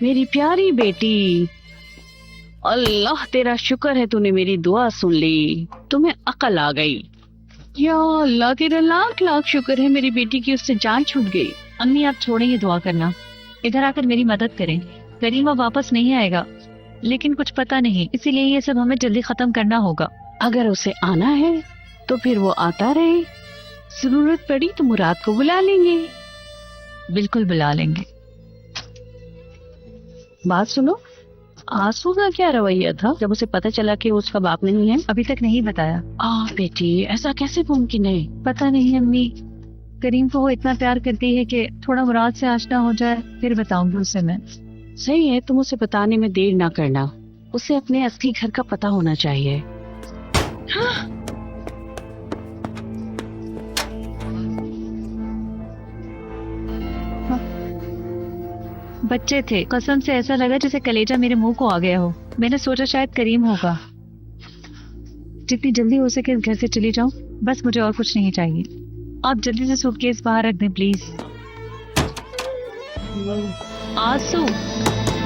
मेरी प्यारी बेटी, अल्लाह तेरा शुक्र है तूने मेरी दुआ सुन ली, तुम्हें अकल आ गई। या अल्लाह तेरा लाख लाख शुक्र है मेरी बेटी की उससे जान छूट गई। अम्मी आप छोड़ें ये दुआ करना, इधर आकर मेरी मदद करें। करीम अब वापस नहीं आएगा, लेकिन कुछ पता नहीं, इसीलिए ये सब हमें जल्दी खत्म करना होगा। अगर उसे आना है तो फिर वो आता रहे, जरूरत पड़ी तो मुराद को बुला लेंगे। बिल्कुल बुला लेंगे। बात सुनो, आंसू का क्या रवैया था जब उसे पता चला कि वो उसका बाप नहीं है? अभी तक नहीं बताया। बेटी ऐसा कैसे मुमकिन है? पता नहीं अम्मी, करीम को वो इतना प्यार करती है कि थोड़ा मुराद से आशना हो जाए फिर बताऊंगी उसे मैं। सही है, तुम उसे बताने में देर ना करना, उसे अपने असली घर का पता होना चाहिए। हाँ। बच्चे थे, कसम से ऐसा लगा जैसे कलेजा मेरे मुंह को आ गया हो। मैंने सोचा शायद करीम होगा। जितनी जल्दी हो सके इस घर से चली जाऊं, बस मुझे और कुछ नहीं चाहिए। आप जल्दी से सूटकेस बाहर रख दें प्लीज। आंसू,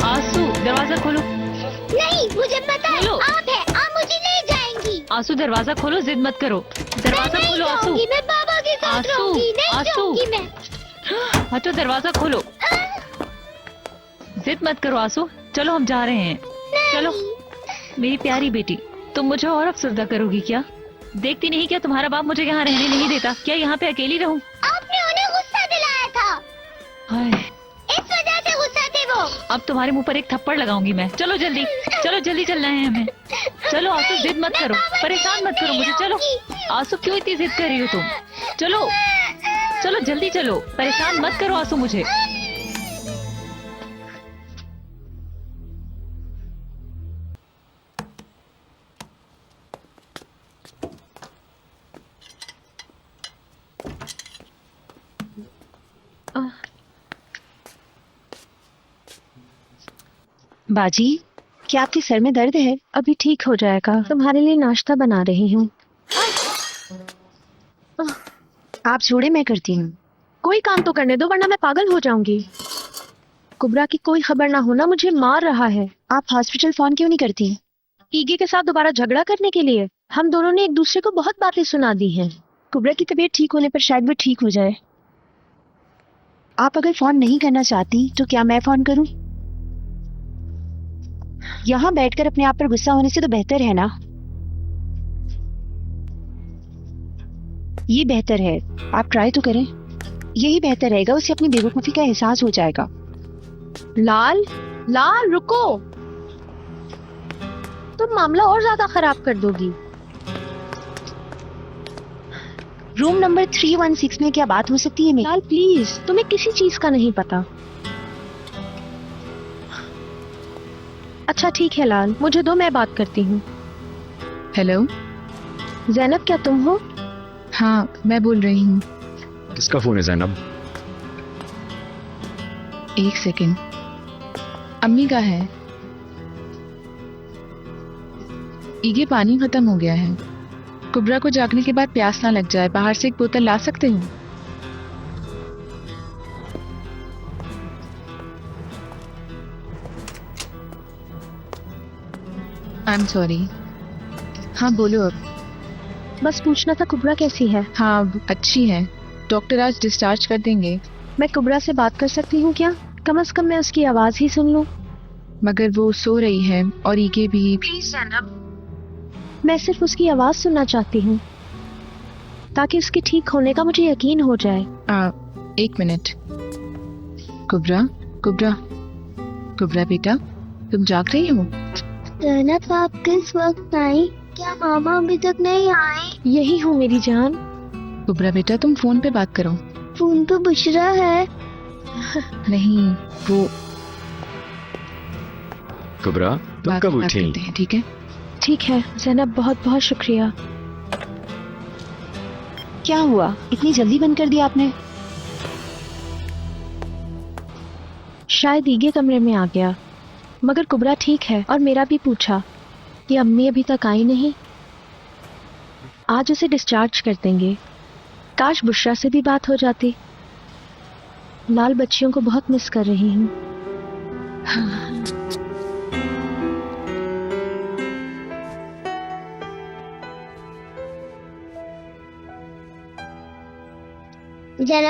आंसू दरवाजा खोलो। नहीं, मुझे पता है आप है, आप मुझे ले जाएंगी। आंसू दरवाजा खोलो, जिद मत करो, दरवाजा खोलो। आंसू, मैं बाबा के साथ रहूंगी, नहीं जाऊंगी मैं। हटो, दरवाजा खोलो, जिद मत करो आंसू। चलो हम जा रहे हैं, चलो। मेरी प्यारी बेटी, तुम मुझे और अफसरदा करोगी क्या? देखती नहीं क्या तुम्हारा बाप मुझे यहाँ रहने नहीं देता? क्या यहाँ पे अकेली रहूं? आपने उन्हें गुस्सा दिलाया था, हाय, इस वजह से गुस्सा थे वो। अब तुम्हारे मुंह पर एक थप्पड़ लगाऊंगी मैं। चलो जल्दी, चलो जल्दी चलना है हमें। चलो आंसू, जिद मत करो, परेशान मत करो मुझे। चलो आंसू, क्यों इतनी जिद कर रही हो तुम? चलो चलो जल्दी चलो, परेशान मत करो आंसू मुझे। बाजी, क्या आपके सर में दर्द है? अभी ठीक हो जाएगा, तुम्हारे लिए नाश्ता बना रही हूँ। आप छोड़े, मैं करती हूँ। कोई काम तो करने दो वरना मैं पागल हो जाऊंगी। कुबरा की कोई खबर ना होना, मुझे मार रहा है। आप हॉस्पिटल फोन क्यों नहीं करती? ईगे के साथ दोबारा झगड़ा करने के लिए? हम दोनों ने एक दूसरे को बहुत बातें सुना दी हैं। कुबरा की तबीयत ठीक होने पर शायद वो ठीक हो जाए। आप अगर फोन नहीं करना चाहती तो क्या मैं फोन करूं? यहाँ बैठकर अपने आप पर गुस्सा होने से तो बेहतर है ना। ये बेहतर है, आप ट्राई तो करें। यही बेहतर रहेगा, उसे अपनी बेवकूफी का एहसास हो जाएगा। लाल, लाल रुको, तुम मामला और ज्यादा खराब कर दोगी। रूम नंबर 316 में क्या बात हो सकती है मेरी? लाल प्लीज, तुम्हें किसी चीज का नहीं पता। अच्छा ठीक है लाल, मुझे दो, मैं बात करती हूँ। हेलो जैनब, क्या तुम हो? हाँ, मैं बोल रही हूँ। किसका फोन है जैनब? एक सेकेंड, अम्मी का है। ईगे, पानी खत्म हो गया है। कुबरा को जागने के बाद प्यास ना लग जाए, बाहर से एक बोतल ला सकते हो? I am sorry. हाँ बोलो अब। बस पूछना था कुबरा कैसी है? हाँ अच्छी है, डॉक्टर आज डिस्चार्ज कर देंगे। मैं कुबरा से बात कर सकती हूँ क्या? कम से कम मैं उसकी आवाज ही सुन लूं। मगर वो सो रही है और ईगे भी। प्लीज जैनब, मैं सिर्फ उसकी आवाज सुनना चाहती हूँ ताकि उसके ठीक होने का मुझे यकीन हो जाए। एक मिनट। कुबरा, कुबरा, कुबरा बेटा, तुम जाग रही हो? जन्नत, आप किस वक्त आई? क्या मामा अभी तक नहीं आए? यही हूँ मेरी जान। कुबरा बेटा, तुम फोन पे बात करो। फोन तो बुशरा है। नहीं, वो कुबरा, तुम बात कब बात उठी? करते हैं, ठीक है? ठीक है जैनब, बहुत बहुत शुक्रिया। क्या हुआ, इतनी जल्दी बंद कर दिया आपने? शायद ईगे कमरे में आ गया, मगर कुबरा ठीक है और मेरा भी पूछा कि अम्मी अभी तक आई नहीं। आज उसे डिस्चार्ज कर देंगे। काश बुशरा से भी बात हो जाती। लाल बच्चियों को बहुत मिस कर रही हूँ। जैनब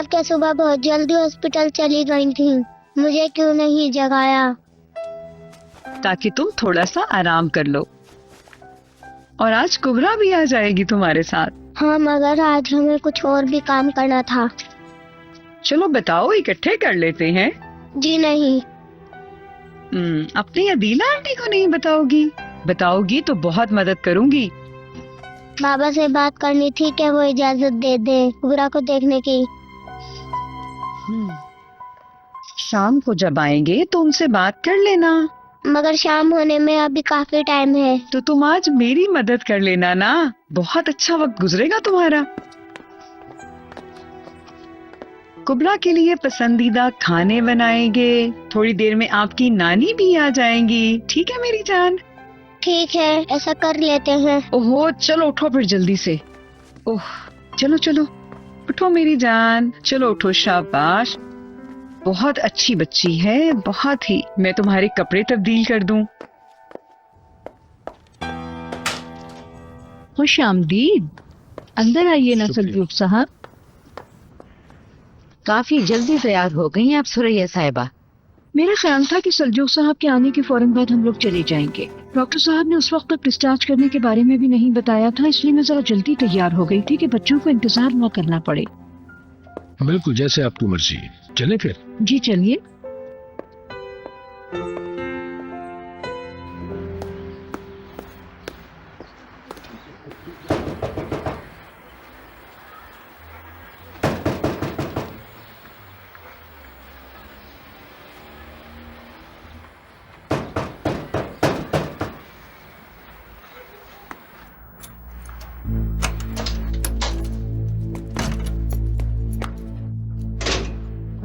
क्या सुबह बहुत जल्दी हॉस्पिटल चली गई थी, मुझे क्यों नहीं जगाया? ताकि तुम थोड़ा सा आराम कर लो। और आज कुबरा भी आ जाएगी तुम्हारे साथ। हाँ, मगर आज हमें कुछ और भी काम करना था। चलो बताओ, इकट्ठे कर लेते हैं। जी नहीं। अपनी अदीला आंटी को नहीं बताओगी? बताओगी तो बहुत मदद करूंगी। बाबा से बात करनी थी कि वो इजाजत दे दे कुबरा को देखने की। शाम को जब आएंगे तो उनसे बात कर लेना। मगर शाम होने में अभी काफी टाइम है। तो तुम आज मेरी मदद कर लेना ना, बहुत अच्छा वक्त गुजरेगा तुम्हारा। कुबरा के लिए पसंदीदा खाने बनाएंगे। थोड़ी देर में आपकी नानी भी आ जाएंगी। ठीक है मेरी जान? ठीक है, ऐसा कर लेते हैं। ओहो, चलो उठो फिर जल्दी से। ओह, चलो चलो उठो मेरी जान, चलो उठो, शाबाश। बहुत अच्छी बच्ची है, बहुत ही। मैं तुम्हारे कपड़े तब्दील कर दूं। खुश आमदीद। अंदर आइए ना सलजूक साहब। काफी जल्दी तैयार हो गई हैं आप सुरैया साहिबा। मेरा ख्याल था कि सलजूक साहब के आने के फौरन बाद हम लोग चले जाएंगे। डॉक्टर साहब ने उस वक्त तक डिस्चार्ज करने के बारे में भी नहीं बताया था, इसलिए मैं जरा जल्दी तैयार हो गई थी कि बच्चों को इंतजार न करना पड़े। बिल्कुल, जैसे आपकी मर्जी। चले फिर? जी चलिए।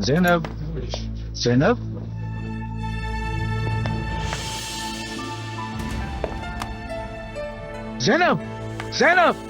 ज़ैनब, ज़ैनब, ज़ैनब, ज़ैनब।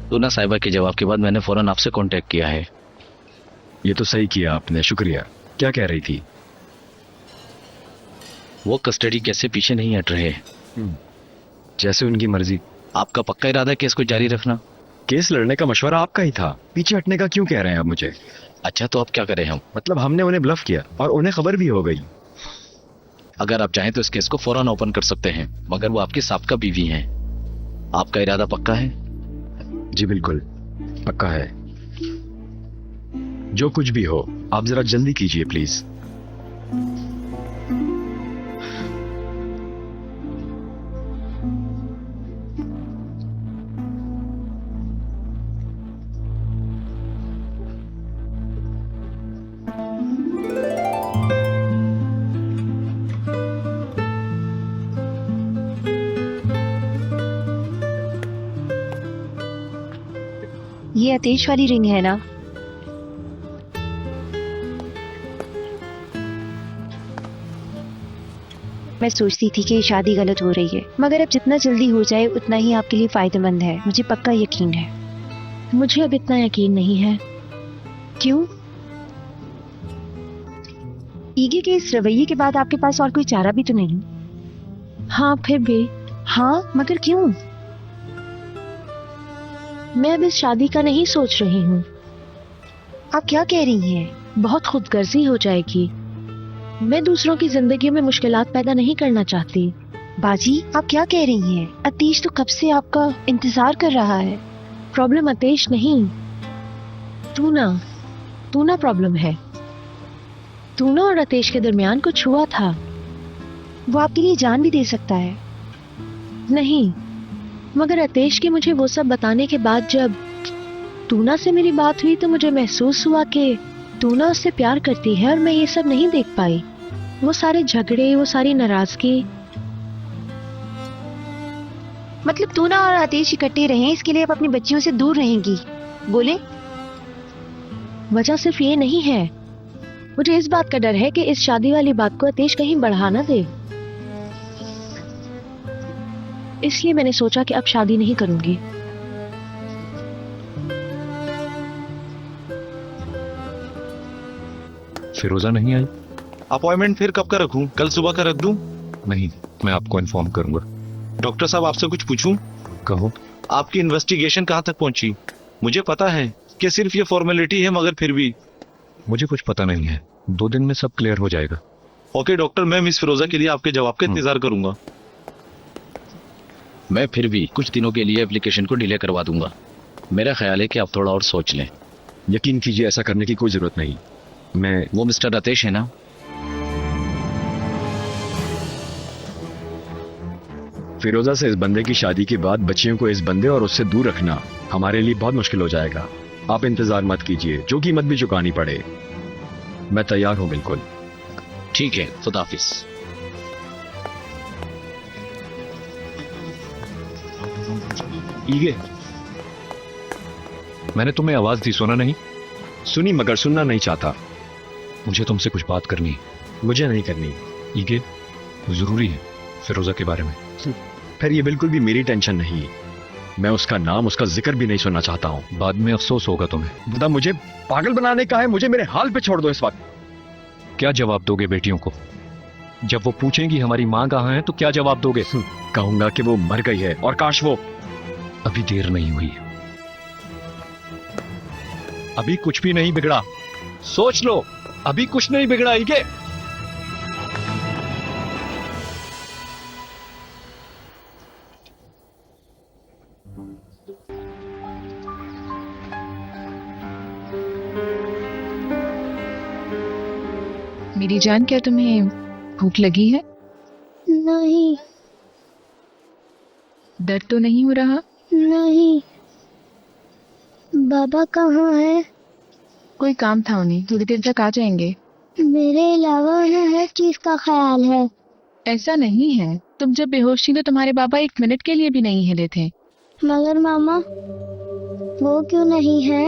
दूना साहिबा के जवाब के बाद मैंने फौरन आपसे कांटेक्ट किया है। ये तो सही किया आपने, शुक्रिया। क्या कह रही थी? वो कस्टडी केस से पीछे नहीं हट रहे। जैसे उनकी मर्जी। आपका पक्का इरादा है केस को जारी रखना? केस लड़ने का मशवरा आपका ही था, पीछे हटने का क्यों कह रहे हैं आप मुझे? अच्छा, तो अब क्या करें हम? मतलब हमने उन्हें ब्लफ किया और उन्हें खबर भी हो गई। अगर आप चाहें तो इस केस को फौरन ओपन कर सकते हैं, मगर वो आपकी साबका बीवी हैं। आपका इरादा पक्का है? जी बिल्कुल पक्का है। जो कुछ भी हो आप जरा जल्दी कीजिए प्लीज। ये आतिश वाली रिंग है ना? मैं सोचती थी कि ये शादी गलत हो रही है, मगर अब जितना जल्दी हो जाए उतना ही आपके लिए फायदेमंद है, मुझे पक्का यकीन है। मुझे अब इतना यकीन नहीं है। क्यों? ईगे के इस रवैये के बाद आपके पास और कोई चारा भी तो नहीं? हाँ फिर भी। हाँ मगर क्यों? मैं अब इस शादी का नहीं सोच रही हूँ। आप क्या कह रही हैं? बहुत खुदगर्जी हो जाएगी। मैं दूसरों की जिंदगी में मुश्किलात पैदा नहीं करना चाहती। बाजी, आप क्या कह रही हैं? आतिश तो कब से आपका इंतजार कर रहा है। प्रॉब्लम आतिश नहीं, तूना प्रॉब्लम है। तूना और आतिश के दरमियान कुछ हुआ था। वो आपके लिए जान भी दे सकता है। नहीं, मगर आतिश के मुझे वो सब बताने के बाद जब टूना से मेरी बात हुई तो मुझे महसूस हुआ कि टूना उससे प्यार करती है और मैं ये सब नहीं देख पाई। वो सारे झगड़े, वो सारी नाराजगी। मतलब टूना और आतिश इकट्ठे रहें, इसके लिए आप अपनी बच्चियों से दूर रहेंगी? बोले। वजह सिर्फ ये नहीं है, मुझे इस बात का डर है कि इस शादी वाली बात को आतिश कहीं बढ़ा ना दे। इसलिए मैंने सोचा कि अब शादी नहीं करूंगी। फिरोजा नहीं आई? अपॉइंटमेंट फिर कब का रखूं? कल सुबह का रख दूं? नहीं, मैं आपको इन्फॉर्म करूंगा। डॉक्टर साहब आपसे कुछ पूछूं? कहो। आपकी इन्वेस्टिगेशन कहां तक पहुंची? मुझे पता है कि सिर्फ ये फॉर्मेलिटी है, मगर फिर भी। मुझे कुछ पता नहीं है, 2 दिन में सब क्लियर हो जाएगा। ओके डॉक्टर, मैं मिस फिरोजा के लिए आपके जवाब का इंतजार करूंगा। मैं फिर भी कुछ दिनों के लिए एप्लीकेशन को डिले करवा दूंगा। मेरा ख्याल है कि आप थोड़ा और सोच लें। यकीन कीजिए, ऐसा करने की कोई जरूरत नहीं। वो मिस्टर रातेश है ना? फिरोजा से इस बंदे की शादी के बाद बच्चियों को इस बंदे और उससे दूर रखना हमारे लिए बहुत मुश्किल हो जाएगा। आप इंतजार मत कीजिए, जो कीमत भी चुकानी पड़े। मैं तैयार हूं बिल्कुल। ठीक है, खुदा हाफिज। ईगे, मैंने तुम्हें आवाज दी, सुना नहीं? सुनी मगर सुनना नहीं चाहता। मुझे तुमसे कुछ बात करनी है। मुझे नहीं करनी। ईगे, जरूरी है फिरोजा के बारे में। फिर ये बिल्कुल भी मेरी टेंशन नहीं। मैं उसका नाम, उसका जिक्र भी नहीं सुनना चाहता हूँ। बाद में अफसोस होगा तुम्हें। बुदा, मुझे पागल बनाने का है। मुझे मेरे हाल पे छोड़ दो इस वक्त। क्या जवाब दोगे बेटियों को? जब वो पूछेंगी हमारी माँ कहाँ है, तो क्या जवाब दोगे? कहूंगा कि वो मर गई है, और काश वो। अभी देर नहीं हुई, अभी कुछ भी नहीं बिगड़ा। सोच लो, अभी कुछ नहीं बिगड़ा। ईगे, मेरी जान, क्या तुम्हें भूख लगी है? नहीं। दर्द तो नहीं हो रहा? नहीं। बाबा कहाँ है? कोई काम था उन्हें, थोड़ी देर तक आ जाएंगे। मेरे अलावा उन्हें हर चीज का ख्याल है। ऐसा नहीं है, तुम जब बेहोश थी तो तुम्हारे बाबा 1 मिनट के लिए भी नहीं हिले थे। मगर मामा, वो क्यों नहीं है?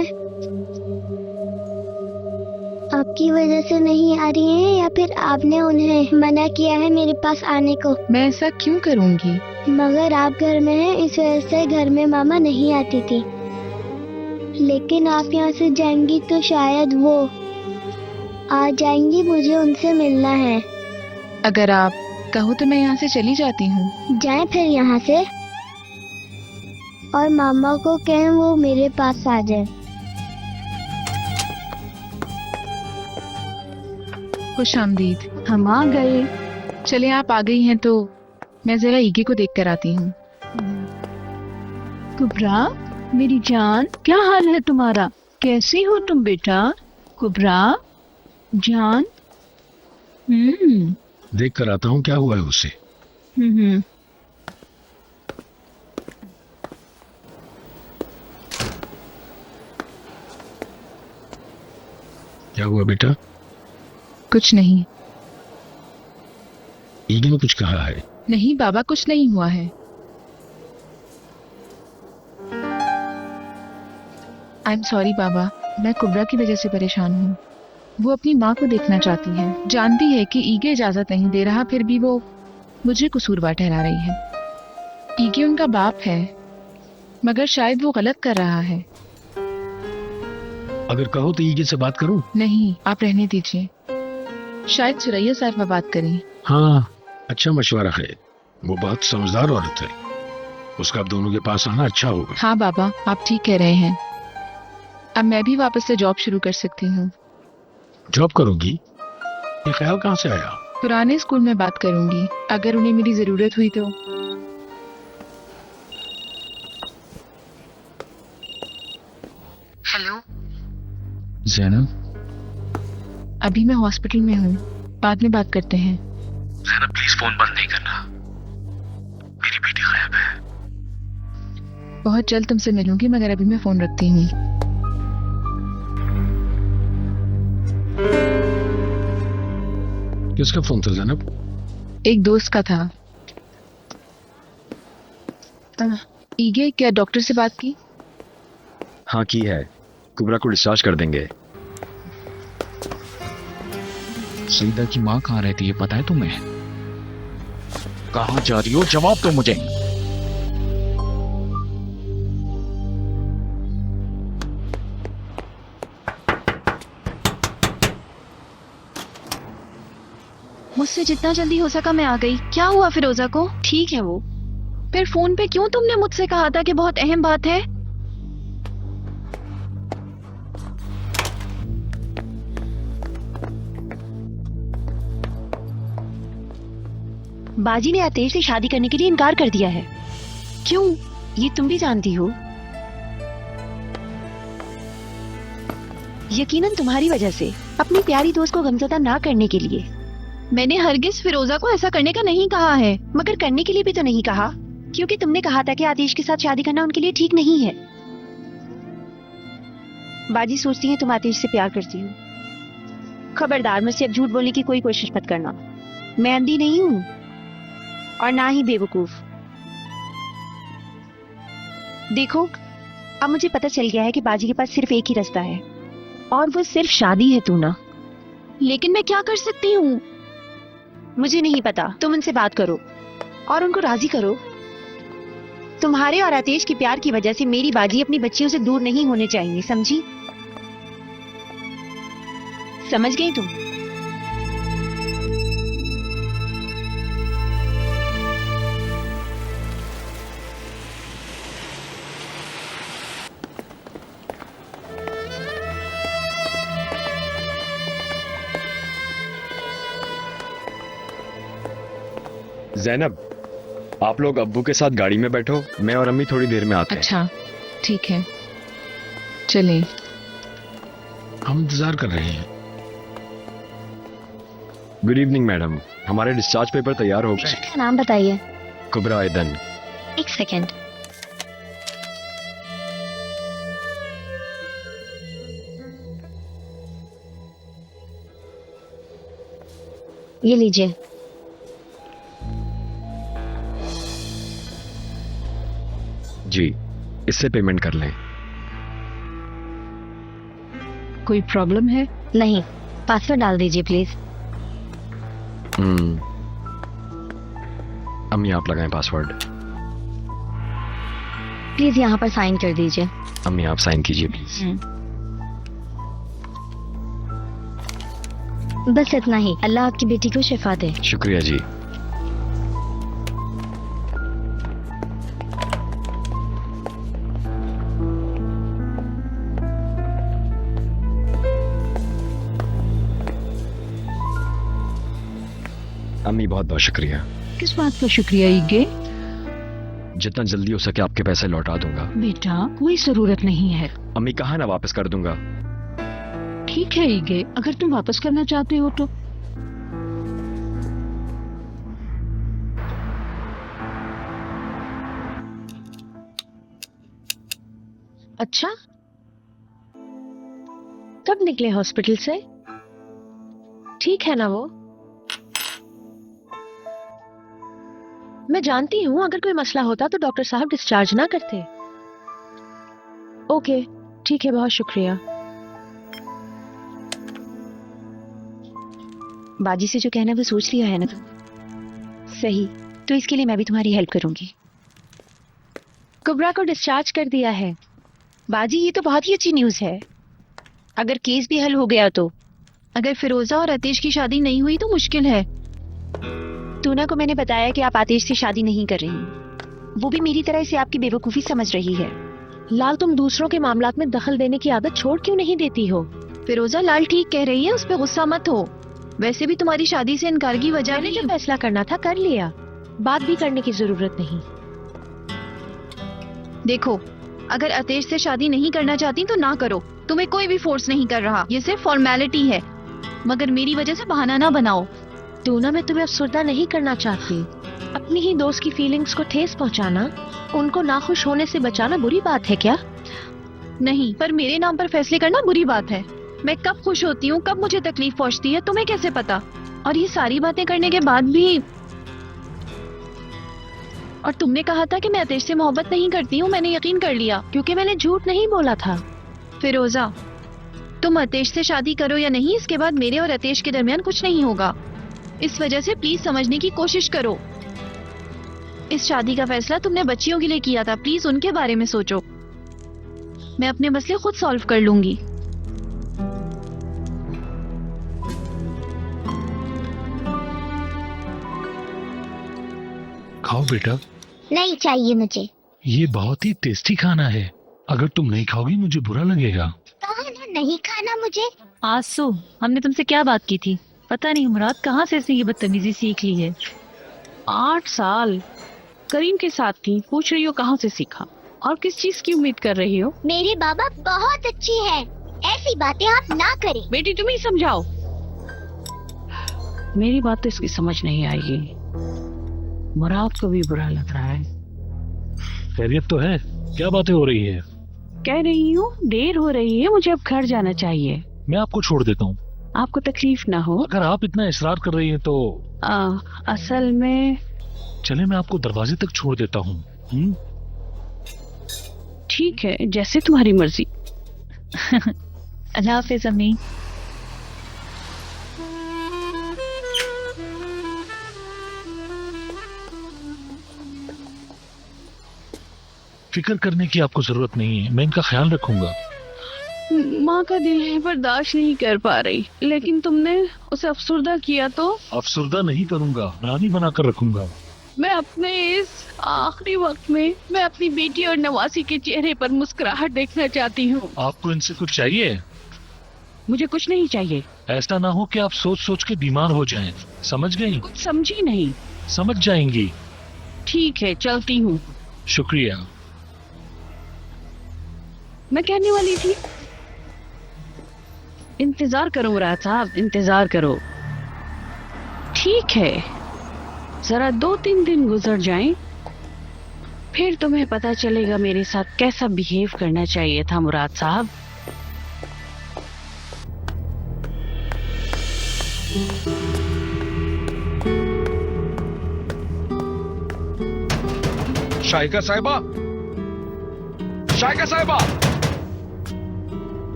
आपकी वजह से नहीं आ रही है या फिर आपने उन्हें मना किया है मेरे पास आने को? मैं ऐसा क्यों करूंगी? मगर आप घर में हैं, इस वजह से घर में मामा नहीं आती थी। लेकिन आप यहाँ से जाएंगी तो शायद वो आ जाएंगी। मुझे उनसे मिलना है। अगर आप कहो तो मैं यहाँ से चली जाती हूँ। जाएं फिर यहाँ से, और मामा को कहें वो मेरे पास आ जाए। खुश आमदीद। हम आ गए। चले, आप आ गई हैं तो मैं जरा ईगे को देख कर आती हूँ। कुबरा, मेरी जान, क्या हाल है तुम्हारा? कैसी हो तुम बेटा? कुबरा जान। देख कर आता हूँ क्या हुआ है उसे। क्या हुआ बेटा? कुछ नहीं। ईगे ने कुछ कहा है? नहीं बाबा, कुछ नहीं हुआ है। आई एम सॉरी बाबा, मैं कुबरा की वजह से परेशान हूँ। वो अपनी माँ को देखना चाहती है। जानती है कि ईगे इजाजत नहीं दे रहा, फिर भी वो मुझे कसूरवार ठहरा रही है। ईगे उनका बाप है, मगर शायद वो गलत कर रहा है। अगर कहो तो ईगे से बात करूं? नहीं, आप रहने दीजिए। शायद सुरैया साहिबा बात करें। हाँ, अच्छा मशवरा है। वो बहुत समझदार औरत है, उसका अब दोनों के पास आना अच्छा होगा। हाँ बाबा, आप ठीक कह रहे हैं। अब मैं भी वापस से जॉब शुरू कर सकती हूँ। जॉब करोगी? ये ख्याल कहाँ से आया? पुराने स्कूल में बात करूंगी, अगर उन्हें मेरी जरूरत हुई तो। हेलो ज़ैनब, अभी मैं हॉस्पिटल में हूँ, बाद में बात करते हैं। ज़ैनब प्लीज फोन बंद नहीं करना, मेरी बेटी गायब है। बहुत जल्द तुमसे मिलूंगी, मगर अभी मैं फोन रखती हूँ। किसका फोन था जैनब? एक दोस्त का था। ईगे, क्या डॉक्टर से बात की? हाँ की है, कुबरा को डिस्चार्ज कर देंगे। सईदा की माँ कहाँ रहती है पता है तुम्हें? कहाँ जा रही हो, जवाब दो मुझे। मुझसे जितना जल्दी हो सका मैं आ गई। क्या हुआ फिरोजा को? ठीक है वो। फिर फोन पे क्यों तुमने मुझसे कहा था कि बहुत अहम बात है? बाजी ने आतेश से शादी करने के लिए इनकार कर दिया है। क्यों? ये तुम भी जानती हो। यकीनन तुम्हारी वजह से, अपनी प्यारी दोस्त को गमज़दा ना करने के लिए। मैंने हरगिज फिरोजा को ऐसा करने का नहीं कहा है। मगर करने के लिए भी तो नहीं कहा, क्योंकि तुमने कहा था कि आतिश के साथ शादी करना उनके लिए ठीक नहीं है। बाजी सोचती है तुम आतिश से प्यार करती हो। खबरदार, मुझसे अब झूठ बोलने की कोई कोशिश मत करना। मैं अंधी नहीं हूं और ना ही बेवकूफ। देखो, अब मुझे पता चल गया है कि बाजी के पास सिर्फ एक ही रास्ता है और वो सिर्फ शादी है तूना। लेकिन मैं क्या कर सकती हूँ? मुझे नहीं पता। तुम उनसे बात करो और उनको राजी करो। तुम्हारे और आतेश के प्यार की वजह से मेरी बाजी अपनी बच्चियों से दूर नहीं होने चाहिए, समझी? समझ गई तुम? जैनब, आप लोग अब्बू के साथ गाड़ी में बैठो, मैं और अम्मी थोड़ी देर में आते हैं। अच्छा ठीक है, चलें। हम इंतजार कर रहे हैं। गुड इवनिंग मैडम, हमारे डिस्चार्ज पेपर तैयार हो गए। का नाम बताइए। कुबरा आयदन। एक सेकेंड। ये लीजिए। जी, इससे पेमेंट कर लें। कोई प्रॉब्लम है? नहीं, पासवर्ड डाल दीजिए प्लीज। अम्मी आप लगाएं पासवर्ड। प्लीज यहाँ पर साइन कर दीजिए। अम्मी आप साइन कीजिए प्लीज। बस इतना ही। अल्लाह आपकी बेटी को शिफा दे। शुक्रिया जी। अम्मी बहुत बहुत शुक्रिया। किस बात का शुक्रिया ईगे? जितना जल्दी हो सके आपके पैसे लौटा दूंगा। बेटा कोई जरूरत नहीं है। अम्मी कहा ना वापस कर दूंगा। ठीक है ईगे, अगर तुम वापस करना चाहते हो तो। अच्छा, कब निकले हॉस्पिटल से? ठीक है ना वो? मैं जानती हूँ अगर कोई मसला होता तो डॉक्टर साहब डिस्चार्ज ना करते। ओके ठीक है, बहुत शुक्रिया। बाजी से जो कहना वो सोच लिया है ना तुम? सही, तो इसके लिए मैं भी तुम्हारी हेल्प करूंगी। कुबरा को डिस्चार्ज कर दिया है। बाजी ये तो बहुत ही अच्छी न्यूज़ है। अगर केस भी हल हो गया तो। अगर फिरोजा और आतिश की शादी नहीं हुई तो मुश्किल है। टूना को मैंने बताया कि आप आतिश से शादी नहीं कर रही। वो भी मेरी तरह से आपकी बेवकूफ़ी समझ रही है। लाल, तुम दूसरों के मामलात में दखल देने की आदत छोड़ क्यों नहीं देती हो? फिरोजा लाल ठीक कह रही है, उस पर गुस्सा मत हो। वैसे भी तुम्हारी शादी से इनकार की वजह मैंने जो फैसला करना था कर लिया। बात भी करने की जरूरत नहीं। देखो, अगर आतिश से शादी नहीं करना चाहती तो ना करो। तुम्हें कोई भी फोर्स नहीं कर रहा, ये सिर्फ फॉर्मेलिटी है। मगर मेरी वजह से बहाना ना बनाओ। टूना, मैं तुम्हें अफसरदा नहीं करना चाहती। अपनी ही दोस्त की फीलिंग्स को ठेस पहुंचाना, उनको नाखुश होने से बचाना बुरी बात है क्या? नहीं, पर मेरे नाम पर फैसले करना बुरी बात है। मैं कब खुश होती हूँ, कब मुझे तकलीफ पहुँचती है, तुम्हें कैसे पता? और ये सारी बातें करने के बाद भी, और तुमने कहा था कि मैं अतेश से मोहब्बत नहीं करती हूँ। मैंने यकीन कर लिया क्योंकि मैंने झूठ नहीं बोला था। फिरोजा, तुम अतेश से शादी करो या नहीं, इसके बाद मेरे और अतेश के दरमियान कुछ नहीं होगा। इस वजह से प्लीज समझने की कोशिश करो। इस शादी का फैसला तुमने बच्चियों के लिए किया था, प्लीज उनके बारे में सोचो। मैं अपने मसले खुद सॉल्व कर लूंगी। खाओ बेटा, नहीं चाहिए मुझे। ये बहुत ही टेस्टी खाना है। अगर तुम नहीं खाओगी मुझे बुरा लगेगा। कहा ना नहीं खाना मुझे। आंसू, हमने तुमसे क्या बात की थी? पता नहीं मुराद कहाँ से इसने ये बदतमीजी सीख ली है। 8 साल करीम के साथ थी, पूछ रही हो कहाँ से सीखा और किस चीज की उम्मीद कर रही हो? मेरी बाबा बहुत अच्छी है, ऐसी बातें आप ना करें। बेटी तुम ही समझाओ। मेरी बात तो इसकी समझ नहीं आएगी। मुराद को भी बुरा लग रहा है। खैरियत तो है? क्या बातें हो रही है? कह रही हूँ देर हो रही है, मुझे अब घर जाना चाहिए। मैं आपको छोड़ देता हूँ। आपको तकलीफ ना हो। अगर आप इतना इसरार कर रही हैं तो असल में चले मैं आपको दरवाजे तक छोड़ देता हूँ। ठीक है, जैसे तुम्हारी मर्जी। अल्लाह हाफिज अम्मी। फिक्र करने की आपको जरूरत नहीं है, मैं इनका ख्याल रखूंगा। माँ का दिल है बर्दाश्त नहीं कर पा रही, लेकिन तुमने उसे अफसुर्दा किया तो? अफसुर्दा नहीं करूंगा, रानी बनाकर रखूंगा। मैं अपने इस आखिरी वक्त में मैं अपनी बेटी और नवासी के चेहरे पर मुस्कुराहट देखना चाहती हूँ। आपको इनसे कुछ चाहिए? मुझे कुछ नहीं चाहिए। ऐसा ना हो कि आप सोच सोच के बीमार हो जाएं। समझ गई? कुछ समझी नहीं। समझ जाएंगी। ठीक है, चलती हूँ। शुक्रिया। मैं कहने वाली थी, इंतजार करो मुराद साहब, इंतजार करो। ठीक है, जरा 2-3 दिन गुजर जाएं, फिर तुम्हें पता चलेगा मेरे साथ कैसा बिहेव करना चाहिए था मुराद साहब। शाइका साहिबा, शाइका साहिबा,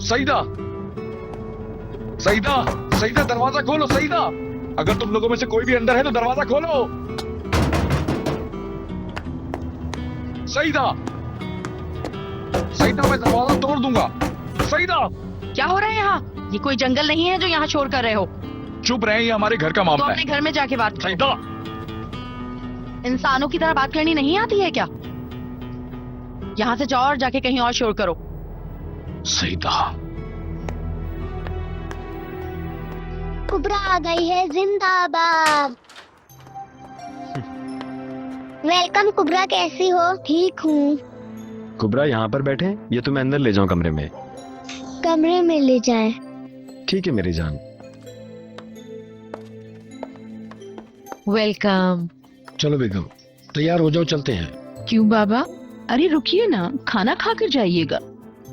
सईदा, सईदा, सईदा, दरवाजा खोलो सईदा। अगर तुम लोगों में से कोई भी अंदर है तो दरवाजा खोलो। सईदा, सईदा, मैं दरवाजा तोड़ दूंगा। सईदा, क्या हो रहा है यहाँ? ये कोई जंगल नहीं है जो यहाँ शोर कर रहे हो। चुप रहे, ये हमारे घर का तो मामला अपने है। घर में जाके बात करो। सईदा, इंसानों की तरह बात करनी नहीं आती है क्या? यहाँ से जाओ और जाके कहीं और शोर करो। सईदा, कुबरा आ गई है, जिंदाबाद। वेलकम कुबरा, कैसी हो? ठीक हूँ। कुबरा यहाँ पर बैठे, ये तुम्हें अंदर ले जाऊं कमरे में? कमरे में ले जाएं। ठीक है मेरी जान। वेलकम। चलो बेगम तैयार हो जाओ, चलते हैं। क्यों बाबा? अरे रुकिए ना, खाना खा कर जाइएगा।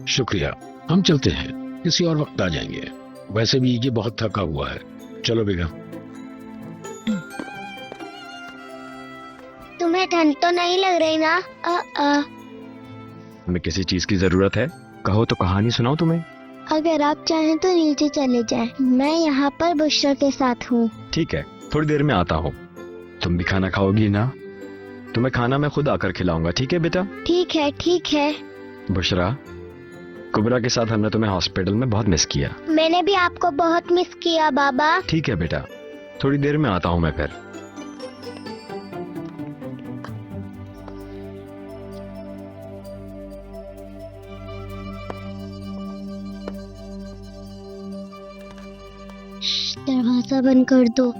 शुक्रिया, हम चलते हैं, किसी और वक्त आ जाएंगे। वैसे भी ये बहुत थका हुआ है। चलो बेगम। तुम्हें ठंड तो नहीं लग रही ना? हमें किसी चीज की जरूरत है? कहो तो कहानी सुनाओ तुम्हें। अगर आप चाहें तो नीचे चले जाएं। मैं यहाँ पर बुशरा के साथ हूँ। ठीक है, थोड़ी देर में आता हूँ। तुम भी खाना खाओगी ना? तुम्हें खाना मैं खुद आकर खिलाऊंगा, ठीक है बेटा? ठीक है, ठीक है। बुशरा, कुबरा के साथ हमने तुम्हें हॉस्पिटल में बहुत मिस किया। मैंने भी आपको बहुत मिस किया बाबा। ठीक है बेटा, थोड़ी देर में आता हूँ मैं फिर। दरवाजा बंद कर दो।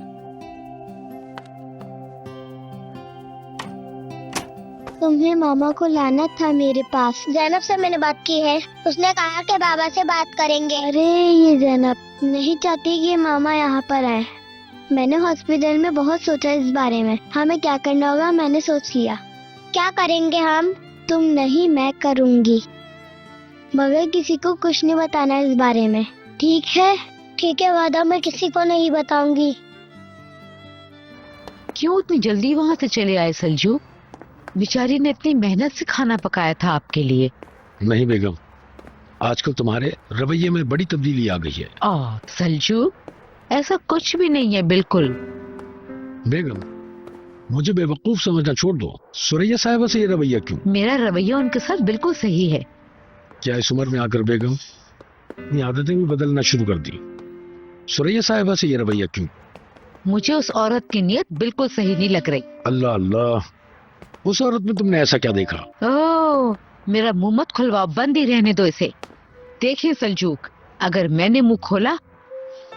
तुम्हें मामा को लाना था मेरे पास। जैनब से मैंने बात की है, उसने कहा कि बाबा से बात करेंगे। अरे ये जैनब नहीं चाहती कि मामा यहाँ पर आए। मैंने हॉस्पिटल में बहुत सोचा इस बारे में, हमें क्या करना होगा मैंने सोच लिया। क्या करेंगे हम? तुम नहीं, मैं करूँगी, मगर किसी को कुछ नहीं बताना इस बारे में। ठीक है? ठीक है, वादा, मैं किसी को नहीं बताऊंगी। क्यों इतनी जल्दी वहां से चले आए सलजू? बेचारी ने इतनी मेहनत से खाना पकाया था आपके लिए। नहीं बेगम, आजकल तुम्हारे रवैये में बड़ी तब्दीली आ गई है। सलजू, ऐसा कुछ भी नहीं है बिल्कुल। बेगम, मुझे बेवकूफ समझना छोड़ दो। सुरैया साहिबा से ये रवैया क्यों? मेरा रवैया उनके साथ बिल्कुल सही है। क्या इस उम्र में आकर बेगम अपनी आदतें भी बदलना शुरू कर दी? सुरैया साहिबा से ये रवैया क्यों? मुझे उस औरत की नीयत बिल्कुल सही नहीं लग रही। अल्लाह अल्लाह, उस औरत में तुमने ऐसा क्या देखा? ओह, मेरा मुंह मत खुलवाओ, बंद ही रहने दो इसे। देखिए सलजूक, अगर मैंने मुंह खोला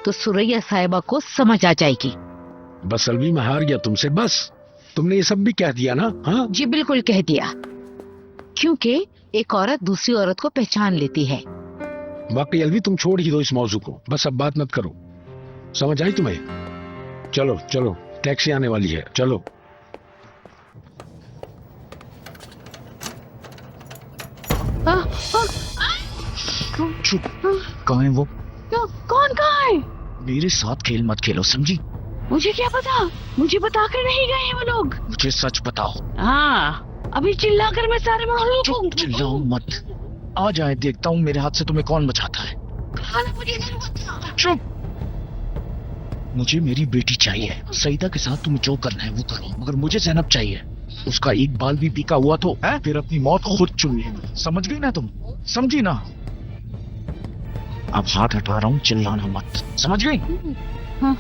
तो सुरैया साहिबा को समझ आ जाएगी। बस अलवी, मैं हार गया तुमसे। बस तुमने ये सब भी कह दिया ना? हाँ जी बिल्कुल कह दिया, क्योंकि एक औरत दूसरी औरत को पहचान लेती है। वाकई अलवी, तुम छोड़ ही दो इस मौजू को। बस अब बात मत करो, समझ आई तुम्हें? चलो चलो, टैक्सी आने वाली है, चलो। चुप, कहाँ है वो? कौन कहाँ है? मेरे साथ खेल मत खेलो, समझी? मुझे क्या पता, मुझे बताकर नहीं गए हैं वो लोग। मुझे सच बताओ। हाँ, अभी चिल्लाकर मैं सारे माहौल को चुप, चिल्लाओ मत। आ जाए, देखता हूँ मेरे हाथ से तुम्हें कौन बचाता है। चुप। मुझे मेरी बेटी चाहिए। सईदा के साथ तुम्हें जो करना है वो करो, मगर मुझे ज़ैनब चाहिए। उसका एक बाल भी बीका हुआ तो फिर अपनी मौत खुद चुन लेना। समझ गई ना तुम? समझी ना? अब हाथ हटा रहा हूँ, चिल्लाना मत, समझ गई? हाँ।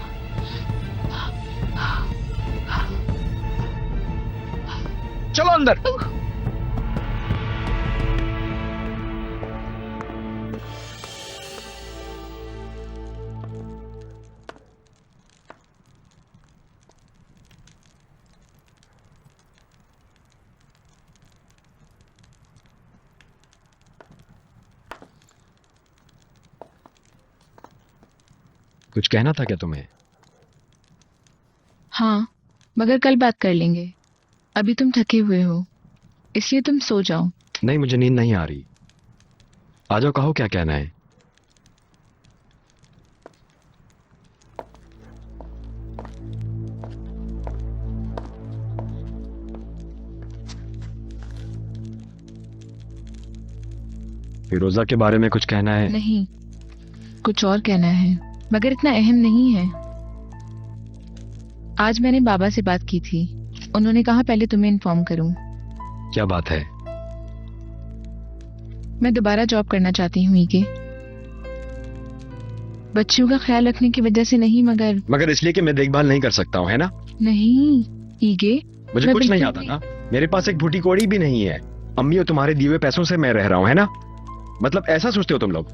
चलो अंदर। कुछ कहना था क्या तुम्हें? हाँ, मगर कल बात कर लेंगे। अभी तुम थके हुए हो, इसलिए तुम सो जाओ। नहीं, मुझे नींद नहीं आ रही। आ जाओ, कहो क्या कहना है। फिरोजा के बारे में कुछ कहना है? नहीं, कुछ और कहना है, मगर इतना अहम नहीं है। आज मैंने बाबा से बात की थी, उन्होंने कहा पहले तुम्हें इन्फॉर्म करूं। क्या बात है? मैं दोबारा जॉब करना चाहती हूँ ईगे। बच्चों का ख्याल रखने की वजह से नहीं, मगर इसलिए कि मैं देखभाल नहीं कर सकता हूँ, है ना? नहीं ईगे, मुझे मैं कुछ नहीं बिल्कुल आता ना। मेरे पास एक भूटी कोड़ी भी नहीं है। अम्मी और तुम्हारे दिए हुए पैसों से मैं रह रहा हूँ, है ना? मतलब ऐसा सोचते हो तुम लोग?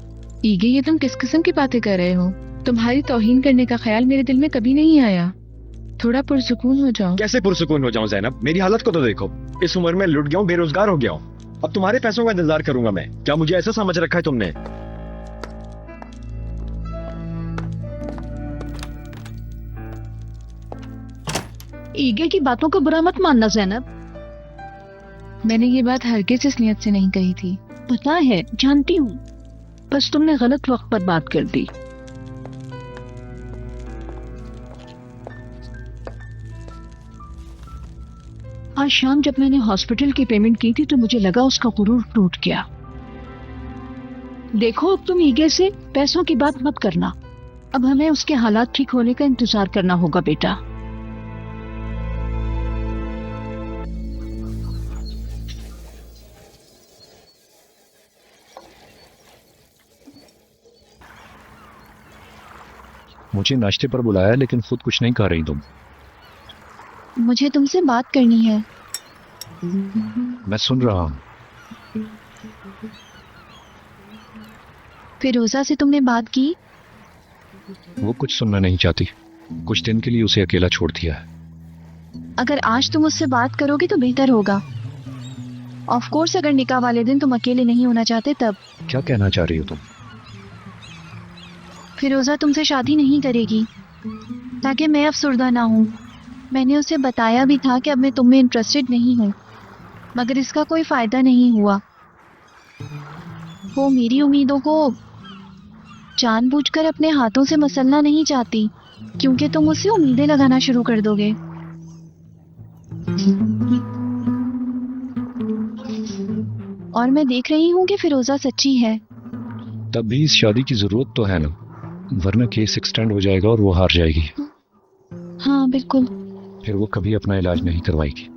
ईगे, ये तुम किस किस्म की बातें कर रहे हो? तुम्हारी तौहीन करने का ख्याल मेरे दिल में कभी नहीं आया। थोड़ा पुरसुकून हो जाओ। कैसे पुरसुकून हो जाऊं ज़ैनब? मेरी हालत को तो देखो। इस उम्र में लुट गया हूँ, बेरोजगार हो गया हूँ। अब तुम्हारे पैसों का इंतजार करूंगा मैं? क्या मुझे ऐसा समझ रखा है तुमने? ईगे की बातों को बुरा मत मानना ज़ैनब। मैंने ये बात हरगिज़ इस नियत से नहीं कही थी। पता है, जानती हूँ, बस तुमने गलत वक्त पर बात कर दी। आज शाम जब मैंने हॉस्पिटल की पेमेंट की थी तो मुझे लगा उसका गुरूर टूट गया। देखो, अब तुम ईगे से पैसों की बात मत करना। अब हमें उसके हालात ठीक होने का इंतजार करना होगा बेटा। मुझे नाश्ते पर बुलाया लेकिन खुद कुछ नहीं खा रही तुम। मुझे तुमसे बात करनी है। मैं सुन रहा हूँ। फिरोजा से तुमने बात की? वो कुछ सुनना नहीं चाहती। कुछ दिन के लिए उसे अकेला छोड़ दिया है। अगर आज तुम उससे बात करोगे तो बेहतर होगा। ऑफ कोर्स, अगर निकाह वाले दिन तुम अकेले नहीं होना चाहते तब। क्या कहना चाह रही हो तुम? फिरोजा तुमसे शादी नहीं करेगी ताकि मैं अफसुर्दा ना हूँ। मैंने उसे बताया भी था कि अब मैं तुम में इंटरेस्टेड नहीं हूँ, मगर इसका कोई फायदा नहीं हुआ। वो मेरी उम्मीदों को जानबूझकर अपने हाथों से मसलना नहीं चाहती, क्योंकि तुम उससे उम्मीदें लगाना शुरू कर दोगे। और मैं देख रही हूँ कि फिरोजा सच्ची है। तब भी इस शादी की जरूरत तो है ना, वरना केस एक्सटेंड हो जाएगा और वो हार जाएगी। हाँ बिल्कुल। फिर वो कभी अपना इलाज नहीं करवाएगी।